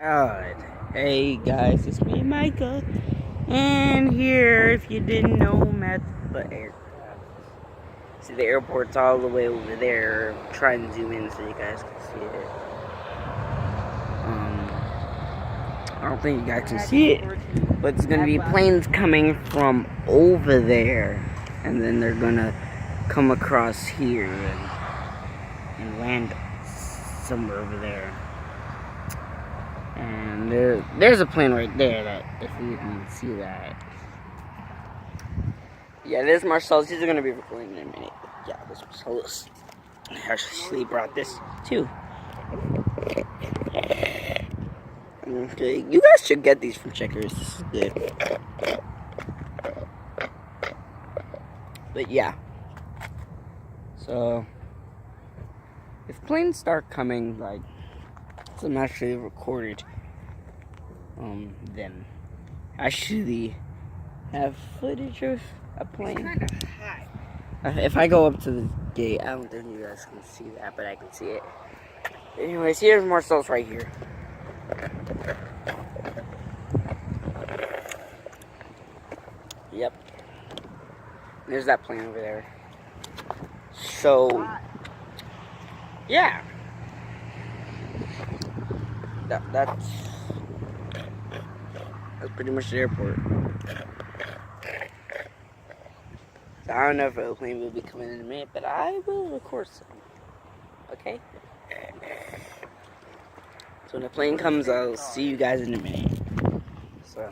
Alright, hey guys, it's me, Micah, and here, if you didn't know, I'm at the airport. See, the airport's all the way over there. Try and zoom in so you guys can see it. I don't think you guys can see it, but it's gonna be planes coming from over there, and then they're gonna come across here and land somewhere over there. And there's a plane right there that, if you can see that. Yeah, there's Marcellus. He's going to be recording in a minute. Yeah, there's Marcellus. I actually brought this too. Okay, you guys should get these from Checkers. This is good. But yeah. So, if planes start coming, like, I'm actually recorded them. I actually have footage of a plane. It's kind of high. If I go up to the gate, I don't think you guys can see that, but I can see it. Anyways, here's Marcel's right here. Yep. There's that plane over there. So, yeah. That's pretty much the airport. So I don't know if a plane will be coming in a minute, but I will record some. Okay? So when the plane comes, I'll see you guys in a minute. So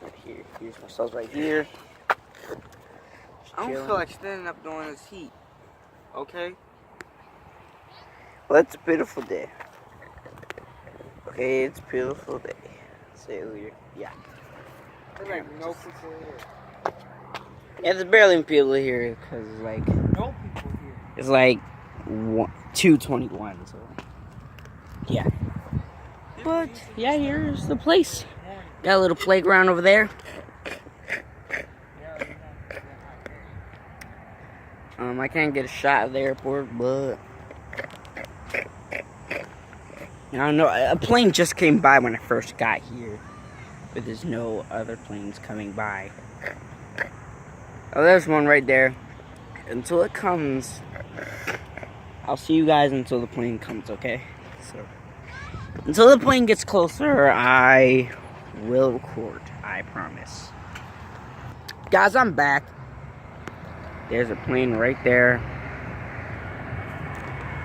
right here. Here's myself right here. I don't feel like standing up during this heat. Okay? Well, it's a beautiful day. Okay, it's a beautiful day. Say it, yeah. There's like no people here. Yeah, there's barely people here because like No people here. it's like 2:21, so yeah. But yeah, here's the place. Got a little playground over there. I can't get a shot of the airport, but I don't know. A plane just came by when I first got here, but there's no other planes coming by. Oh, there's one right there. Until it comes, I'll see you guys until the plane comes, okay? So, until the plane gets closer, I will record. I promise. Guys, I'm back. There's a plane right there.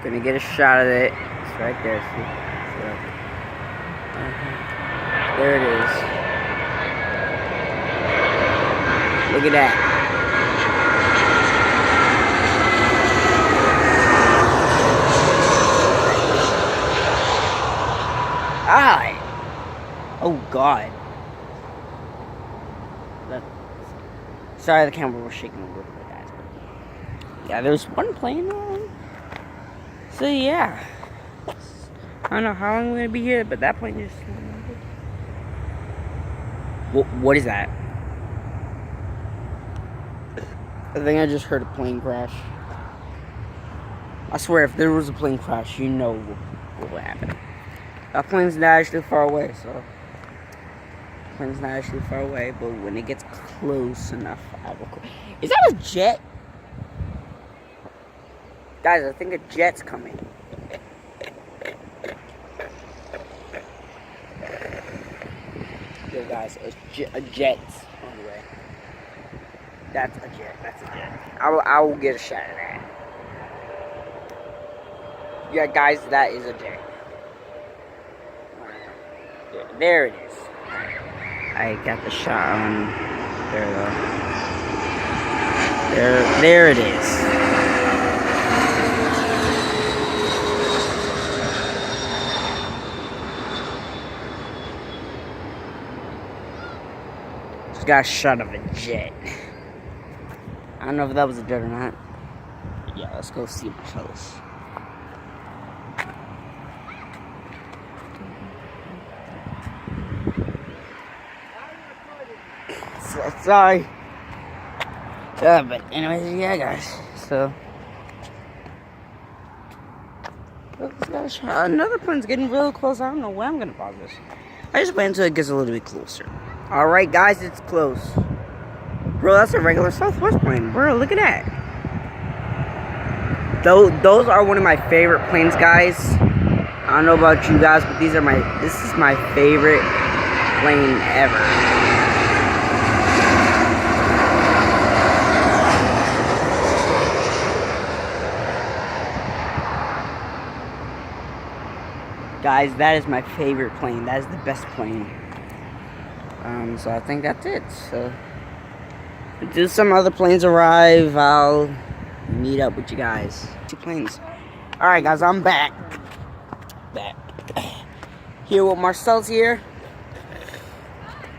Gonna get a shot of it. It's right there, see? So, there it is. Look at that. Ah! Oh God. Sorry, the camera was shaking a little bit, guys. But yeah, there's one plane on. So yeah. I don't know how long I'm gonna be here, but that plane just. What is that? I think I just heard a plane crash. I swear, if there was a plane crash, you know what would happen. That plane's not actually far away, so. Plane's not actually far away, but when it gets close enough, I will. Is that a jet? Guys, I think a jet's coming. Yeah, guys, a jet's on the way. That's a jet. That's a jet. I will get a shot of that. Yeah, guys, that is a jet. There it is. I got the shot on there though. There it is. Just got a shot of a jet. I don't know if that was a jet or not. But yeah, let's go see Marcellus. Sorry. But anyways, yeah, guys. So, this guy gosh, another plane's getting real close. I don't know when I'm gonna pause this. I just wait until it gets a little bit closer. Alright guys, it's close. Bro, that's a regular Southwest plane. Bro, look at that. Those are one of my favorite planes, guys. I don't know about you guys, but this is my favorite plane ever. Guys, that is my favorite plane. That is the best plane. So I think that's it. So until some other planes arrive, I'll meet up with you guys. 2 planes. Alright guys, I'm back. Here with Marcel's here.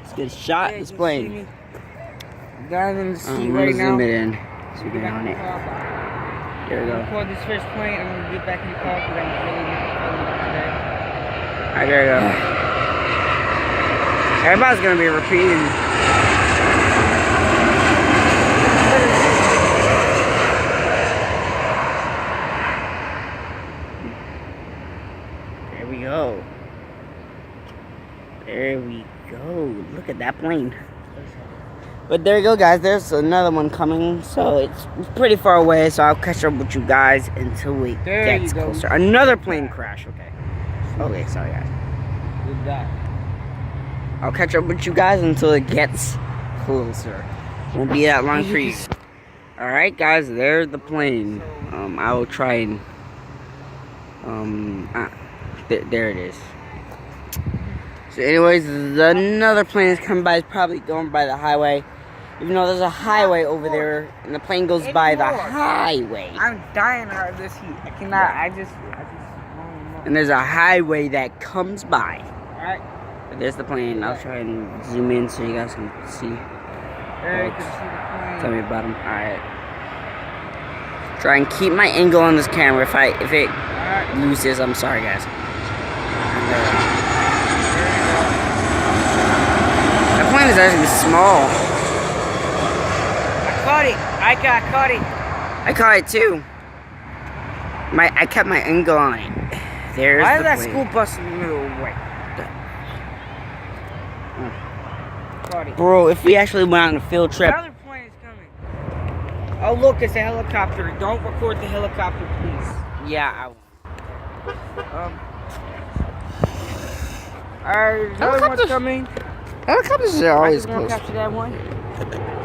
Let's get a shot at this plane. Guys in the seat right now. Zoom it in. So we can on it. There we go. Record this first plane. I'm gonna get back in the car because I'm really not feeling it today. Alright, there we go. Everybody's gonna be repeating. There we go. There we go. Look at that plane. But there you go, guys. There's another one coming. So it's pretty far away. So I'll catch up with you guys until it gets closer. Another plane crash. Okay. Okay, sorry, guys. Good job. I'll catch up with you guys until it gets closer. Won't be that long for you. Alright, guys. There's the plane. I will try and... there it is. So anyways, another plane is coming by. It's probably going by the highway. Even though there's a highway over there, and the plane goes by the highway. I'm dying out of this heat. I cannot. I just. And there's a highway that comes by. Alright. But there's the plane. I'll try and zoom in so you guys can see. There you can see the plane. Tell me about them. Alright. Try and keep my angle on this camera. If it loses, I'm sorry, guys. That plane is actually small. I caught it. I caught it. I caught it too. I kept my angle on it. There's Why the is that plane. school bus in the middle of the way? Caught it. Bro, if we actually went on a field trip. Another plane is coming. Oh look, it's a helicopter. Don't record the helicopter, please. Yeah, I Alright, another one's coming. helicopters are always I just close. want to capture that one.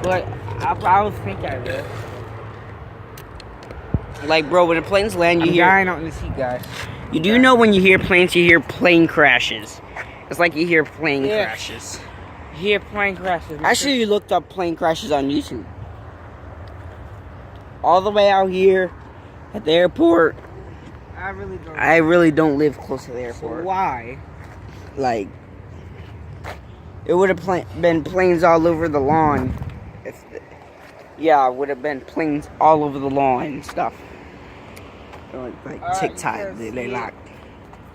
But I don't think I will. Like, bro, when the planes land, you I'm hear. dying out in the seat, guys. You do know when you hear planes, you hear plane crashes. It's like you hear plane Yeah. crashes. You hear plane crashes. Actually, you looked up plane crashes on YouTube. All the way out here at the airport. I really don't live close to the airport. So why? Like, it would have been planes all over the lawn. It would have been planes all over the lawn and stuff. Like TikTok, they lock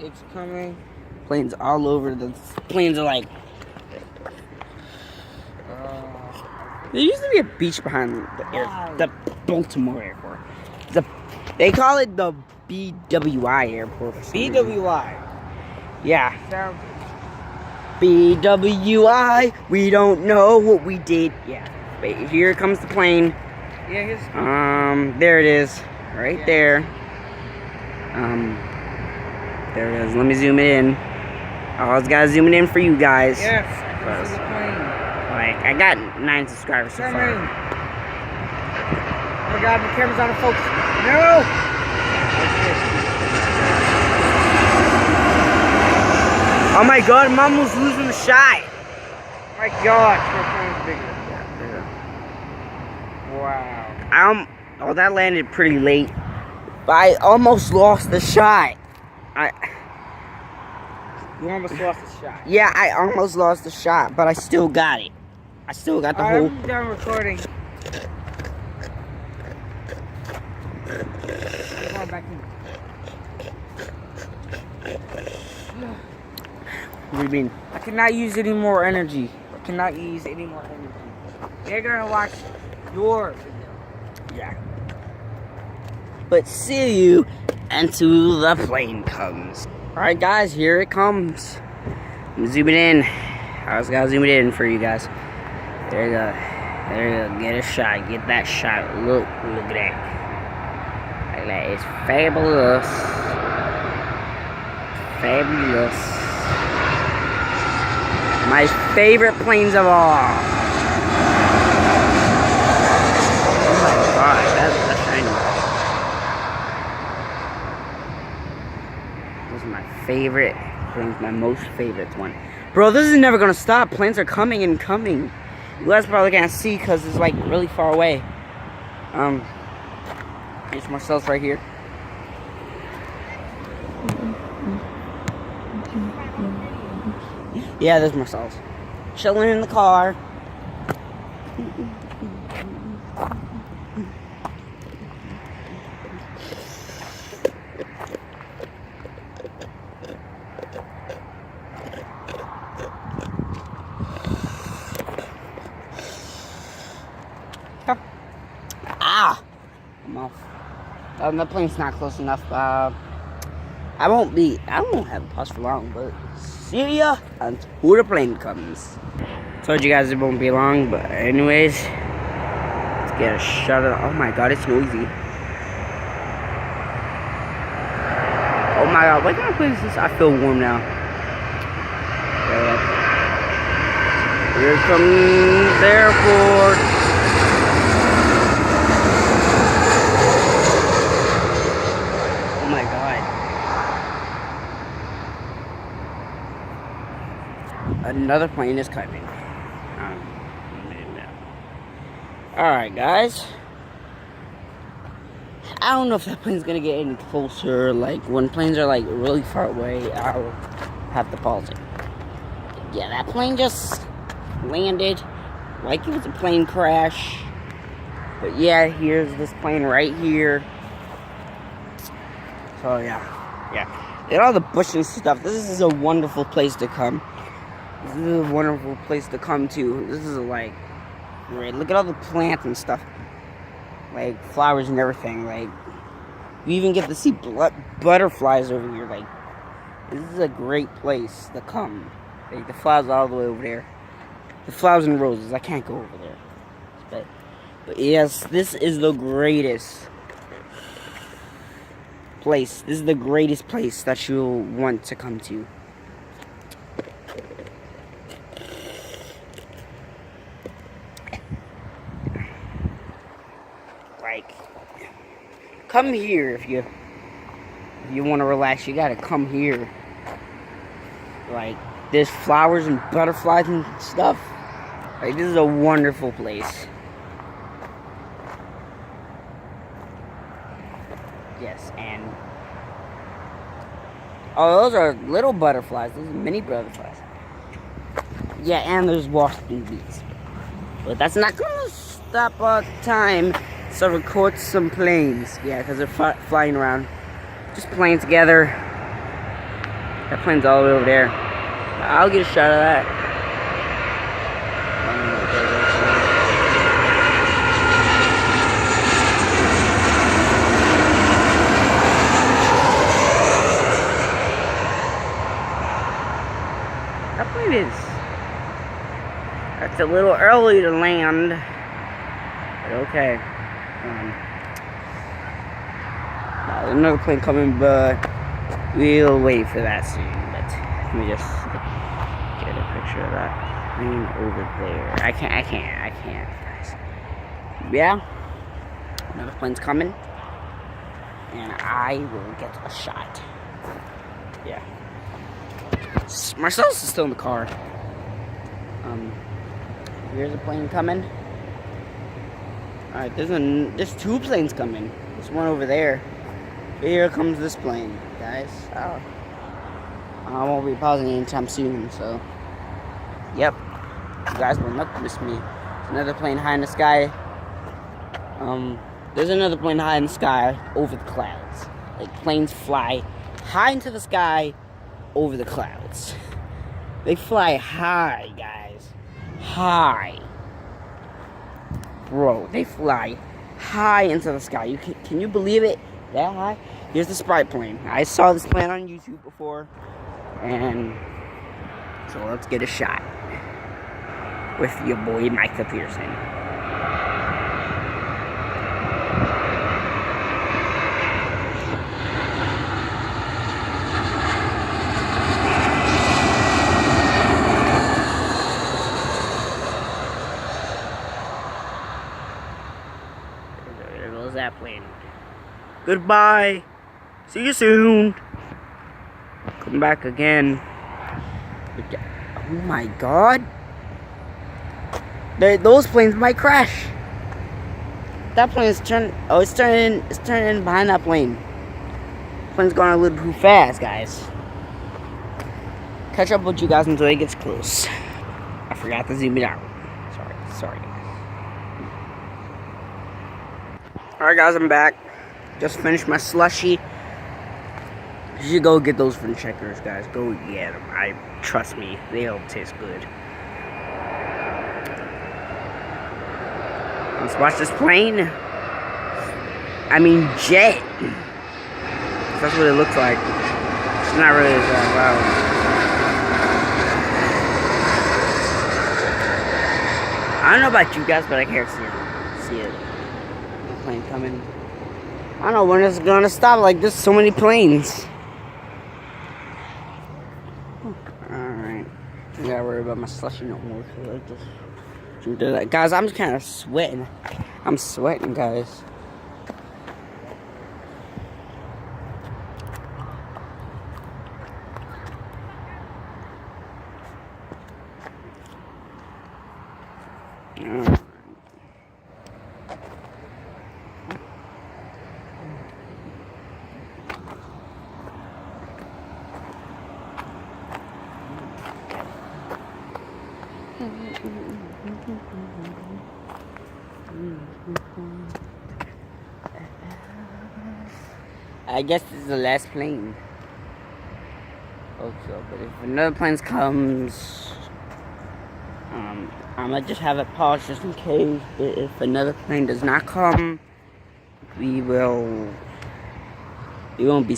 It's coming. planes all over. The planes are like. There used to be a beach behind the Baltimore airport. They call it the BWI airport. BWI. Yeah. Sounds. BWI. We don't know what we did. Yeah. But here comes the plane. Yeah, here's. There it is. Right there. There it is. Let me zoom it in. I always gotta zoom it in for you guys. Yes. This is the plane. Like, I got 9 subscribers so far. Oh my god, the camera's out of focus. No! Oh my god, I'm almost losing the shot. Oh my gosh, my plane's bigger. Wow. Oh, that landed pretty late. But I almost lost the shot. You almost lost the shot. Yeah, I almost lost the shot, but I still got it. I still got the whole. I'm done recording. Come on, back in. What do you mean? I cannot use any more energy. I cannot use any more energy. They're gonna watch your video. Yeah. But see you until the plane comes. Alright guys, here it comes. I'm zooming in. I just gotta zoom it in for you guys. There you go. There you go. Get a shot. Get that shot. Look at that. Look at that. It's fabulous. Fabulous. My favorite planes of all. Oh my god, that's shiny. This is my favorite planes, my most favorite one. Bro, this is never gonna stop. Planes are coming and coming. You guys probably can't see because it's like really far away. There's Marcel's right here. Yeah, there's Marcel's. Chilling in the car. Ah! I'm off. The plane's not close enough. I won't have a pause for long, but see ya until the plane comes. Told you guys it won't be long, but anyways, let's get a shot of. Oh my god, it's noisy. Oh my god, what kind of place is this? I feel warm now. Here comes the airport. Oh my god. Another plane is coming. Alright guys. I don't know if that plane's gonna get any closer. Like when planes are like really far away, I'll have to pause it. Yeah, that plane just landed like it was a plane crash. But yeah, here's this plane right here. So yeah. Look at all the bush and stuff. This is a wonderful place to come. This is a wonderful place to come to. This is like great. Look at all the plants and stuff. Like flowers and everything. Like you even get to see butterflies over here. Like this is a great place to come. Like the flowers all the way over there. The flowers and roses. I can't go over there. But yes, this is the greatest place. This is the greatest place that you'll want to come to. Like, come here if you want to relax. You gotta come here. Like, there's flowers and butterflies and stuff. Like, this is a wonderful place. Yes, and oh, those are little butterflies. Those are mini butterflies. Yeah, and there's wasps bees. But that's not gonna stop our time to record some planes. Yeah, because they're flying around, just playing together. That plane's all the way over there. I'll get a shot of that. That plane is. That's a little early to land. But okay. There's another plane coming, but we'll wait for that soon. But let me just get a picture of that plane over there. I can't, guys. Yeah. Another plane's coming. And I will get a shot. Yeah. Marcel's is still in the car. Here's a plane coming. Alright, there's two planes coming. There's one over there. Here comes this plane, guys. Oh. I won't be pausing anytime soon, so. Yep. You guys will not miss me. There's another plane high in the sky. There's another plane high in the sky over the clouds. Like planes fly high into the sky over the clouds. They fly high, guys. High. Bro, they fly high into the sky. Can you believe it? That high? here's the Sprite plane. I saw this plane on YouTube before, and so let's get a shot with your boy Micah Pearson. There goes that plane. Goodbye. See you soon. Come back again. Oh my God. Those planes might crash. That plane is turning. Oh, it's turning behind that plane. Plane's going a little too fast, guys. Catch up with you guys until it gets close. I forgot to zoom it out. Sorry. Alright, guys, I'm back. Just finished my slushie. You should go get those from Checkers, guys. Go get them. Trust me, they'll taste good. Let's watch this plane. I mean jet. That's what it looks like. It's not really that loud. I don't know about you guys, but I can't see it. The plane coming. I don't know when it's gonna stop. Like, there's so many planes. Alright. I gotta worry about my slushie no more. Guys, I'm kind of sweating. I'm sweating, guys. I guess this is the last plane. Hope so, but if another plane comes, I might just have it paused just in case. But if another plane does not come, we won't be